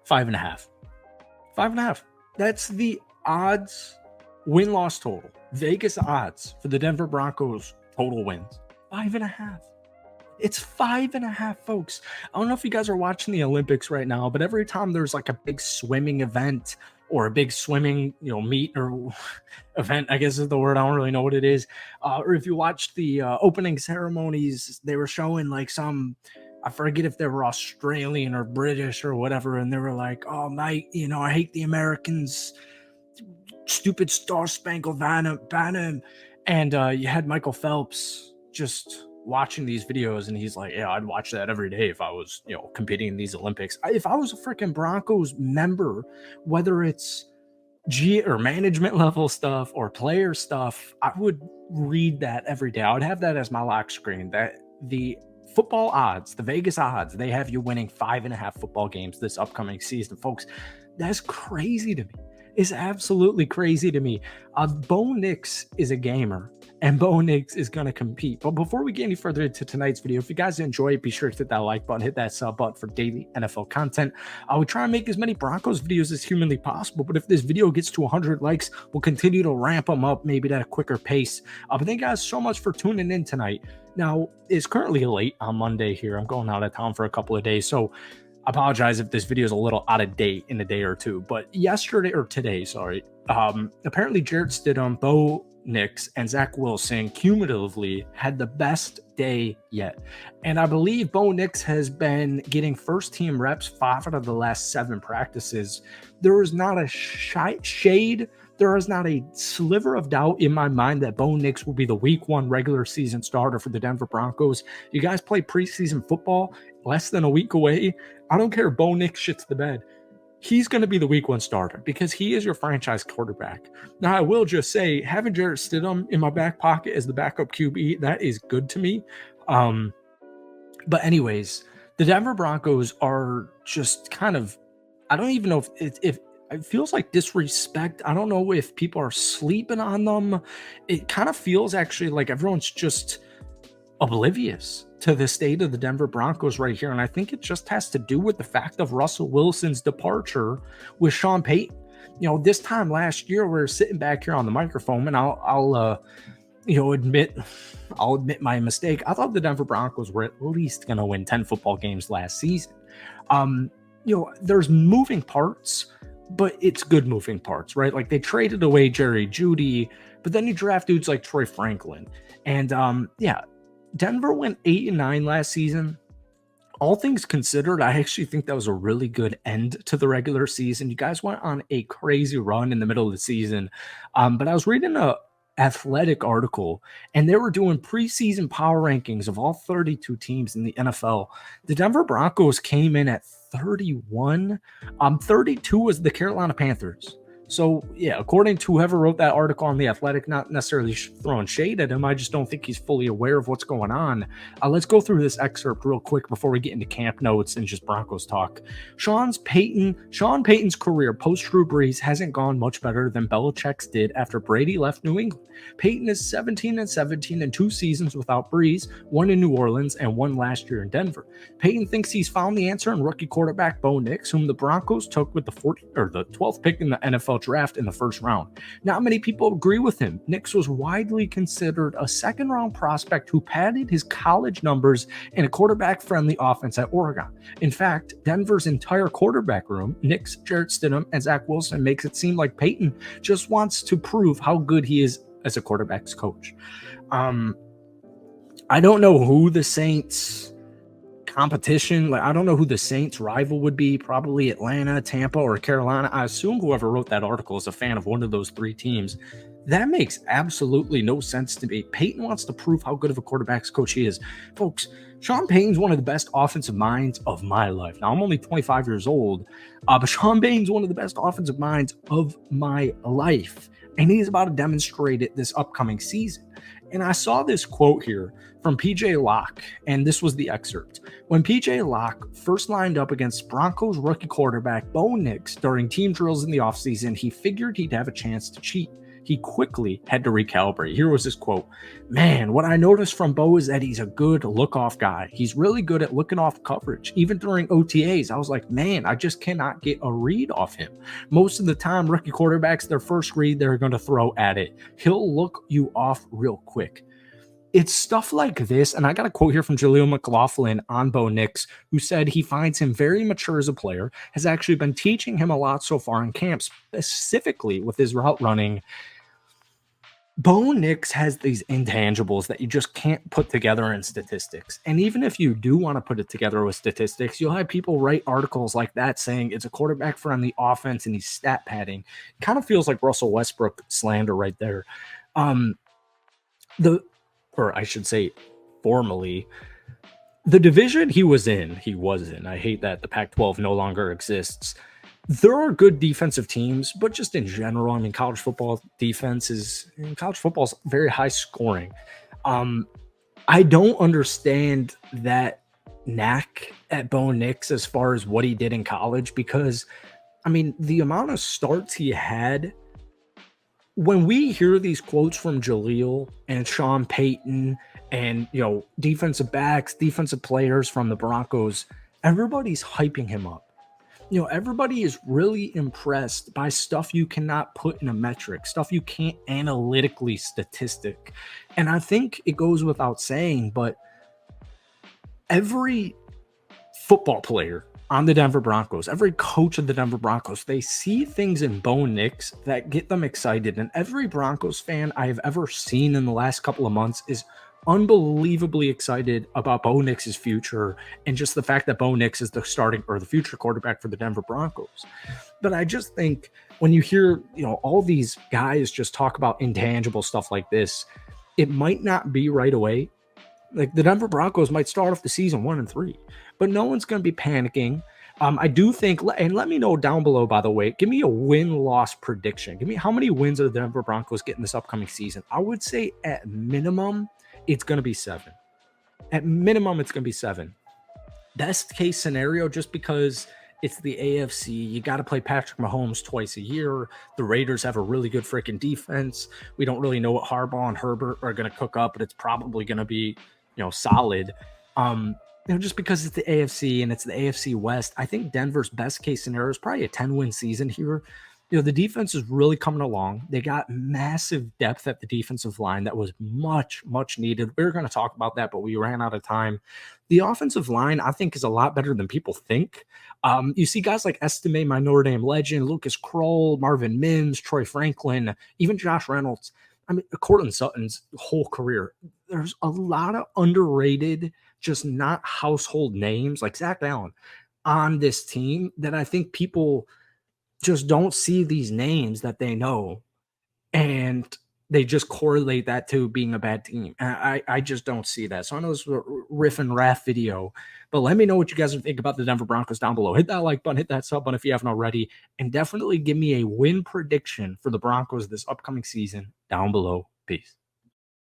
5.5. 5.5. That's the odds win-loss total. Vegas odds for the Denver Broncos total wins. 5.5. It's 5.5, folks. I don't know if you guys are watching the Olympics right now, but every time there's like a big swimming event or a big swimming, meet or event, I guess is the word. I don't really know what it is. Or if you watched the opening ceremonies, they were showing like I forget if they were Australian or British or whatever, and they were like, "Oh, mate, I hate the Americans, stupid Star Spangled Banner," and you had Michael Phelps just watching these videos, and he's like, "Yeah, I'd watch that every day if I was, competing in these Olympics. If I was a freaking Broncos member, whether it's G or management level stuff or player stuff, I would read that every day. I would have that as my lock screen. That the football odds, the Vegas odds, they have you winning 5.5 football games this upcoming season, folks. That's crazy to me. It's absolutely crazy to me. Bo Nix is a gamer, and Bo Nix is going to compete. But before we get any further into tonight's video, if you guys enjoy it, be sure to hit that like button, hit that sub button for daily NFL content. We try and make as many Broncos videos as humanly possible, but if this video gets to 100 likes, we'll continue to ramp them up, maybe at a quicker pace. But thank you guys so much for tuning in tonight. Now, it's currently late on Monday here. I'm going out of town for a couple of days, so I apologize if this video is a little out of date in a day or two, but today, apparently Jarrett Stidham, Bo Nix, and Zach Wilson cumulatively had the best day yet. And I believe Bo Nix has been getting first team reps 5 out of the last 7 practices. There is not a shade. There is not a sliver of doubt in my mind that Bo Nix will be the week 1 regular season starter for the Denver Broncos. You guys play preseason football less than a week away. I don't care if Bo Nix shits the bed. He's going to be the week 1 starter because he is your franchise quarterback. Now, I will just say, having Jarrett Stidham in my back pocket as the backup QB, that is good to me. But anyways, the Denver Broncos are just kind of, I don't even know if it feels like disrespect. I don't know if people are sleeping on them. It kind of feels actually like everyone's just oblivious to the state of the Denver Broncos right here. And I think it just has to do with the fact of Russell Wilson's departure with Sean Payton. This time last year, we were sitting back here on the microphone, and I'll admit my mistake. I thought the Denver Broncos were at least going to win 10 football games last season. There's moving parts, but it's good moving parts, right? Like they traded away Jerry Jeudy, but then you draft dudes like Troy Franklin. And Denver went 8-9 last season. All things considered, I actually think that was a really good end to the regular season. You guys went on a crazy run in the middle of the season. But I was reading a Athletic article, and they were doing preseason power rankings of all 32 teams in the NFL. The Denver Broncos came in at 31. 32 was the Carolina Panthers. So, yeah, according to whoever wrote that article on The Athletic, not necessarily throwing shade at him, I just don't think he's fully aware of what's going on. Let's go through this excerpt real quick before we get into camp notes and just Broncos talk. Sean Payton's career post-Drew Brees hasn't gone much better than Belichick's did after Brady left New England. Payton is 17-17 in 2 seasons without Brees, 1 in New Orleans and 1 last year in Denver. Payton thinks he's found the answer in rookie quarterback Bo Nix, whom the Broncos took with the 12th pick in the NFL draft in the first round. Not many people agree with him. Nix was widely considered a second-round prospect who padded his college numbers in a quarterback-friendly offense at Oregon. In fact, Denver's entire quarterback room, Nix, Jarrett Stidham, and Zach Wilson, makes it seem like Payton just wants to prove how good he is as a quarterback's coach. I don't know who the Saints competition, I don't know who the Saints rival would be. Probably Atlanta, Tampa, or Carolina. I assume whoever wrote that article is a fan of one of those 3 teams. That makes absolutely no sense to me. Payton wants to prove how good of a quarterback's coach he is. Folks, Sean Payton's one of the best offensive minds of my life. Now, I'm only 25 years old, but Sean Payton's one of the best offensive minds of my life. And he's about to demonstrate it this upcoming season. And I saw this quote here from PJ Locke, and this was the excerpt. When PJ Locke first lined up against Broncos rookie quarterback Bo Nix during team drills in the offseason, he figured he'd have a chance to cheat. he quickly had to recalibrate. Here was his quote: "Man, what I noticed from Bo is that he's a good look off guy. He's really good at looking off coverage. Even during OTAs, I was like, man, I just cannot get a read off him. Most of the time, rookie quarterbacks, their first read, they're going to throw at it. He'll look you off real quick." It's stuff like this, and I got a quote here from Jaleel McLaughlin on Bo Nix, who said he finds him very mature as a player, has actually been teaching him a lot so far in camp, specifically with his route running. Bo Nix has these intangibles that you just can't put together in statistics. And even if you do want to put it together with statistics, you'll have people write articles like that saying it's a quarterback friendly offense and he's stat padding. It kind of feels like Russell Westbrook slander right there. Um, the or I should say formally, the division he was in. I hate that the Pac-12 no longer exists. There are good defensive teams, but just in general, I mean, college football's very high scoring. Um, I don't understand that knack at Bo Nix as far as what he did in college because, I mean, the amount of starts he had when we hear these quotes from Jaleel and Sean Payton and defensive backs, defensive players from the Broncos, everybody's hyping him up. Everybody is really impressed by stuff you cannot put in a metric, stuff you can't analytically statistic. And I think it goes without saying, but every football player on the Denver Broncos, every coach of the Denver Broncos, they see things in Bo Nix that get them excited. And every Broncos fan I have ever seen in the last couple of months is unbelievably excited about Bo Nix's future and just the fact that Bo Nix is the starting or the future quarterback for the Denver Broncos. But I just think when you hear, all these guys just talk about intangible stuff like this, it might not be right away. Like the Denver Broncos might start off the season 1-3, but no one's going to be panicking. I do think, and let me know down below, by the way, give me a win-loss prediction. Give me how many wins are the Denver Broncos getting this upcoming season. I would say at minimum, it's going to be 7. At minimum, it's going to be 7. Best case scenario, just because it's the AFC, you got to play Patrick Mahomes twice a year. The Raiders have a really good freaking defense. We don't really know what Harbaugh and Herbert are going to cook up, but it's probably going to be, solid. Just because it's the AFC and it's the AFC West, I think Denver's best case scenario is probably a 10-win season here. The defense is really coming along. They got massive depth at the defensive line that was much, much needed. We were going to talk about that, but we ran out of time. The offensive line, I think, is a lot better than people think. You see guys like Estime, my Notre Dame legend, Lucas Kroll, Marvin Mims, Troy Franklin, even Josh Reynolds. I mean, Cortland Sutton's whole career. There's a lot of underrated, just not household names like Zach Allen on this team that I think people just don't see these names that they know, and they just correlate that to being a bad team. And I just don't see that. So I know this was a riff and raff video, but let me know what you guys think about the Denver Broncos down below. Hit that like button, hit that sub button if you haven't already, and definitely give me a win prediction for the Broncos this upcoming season down below. Peace.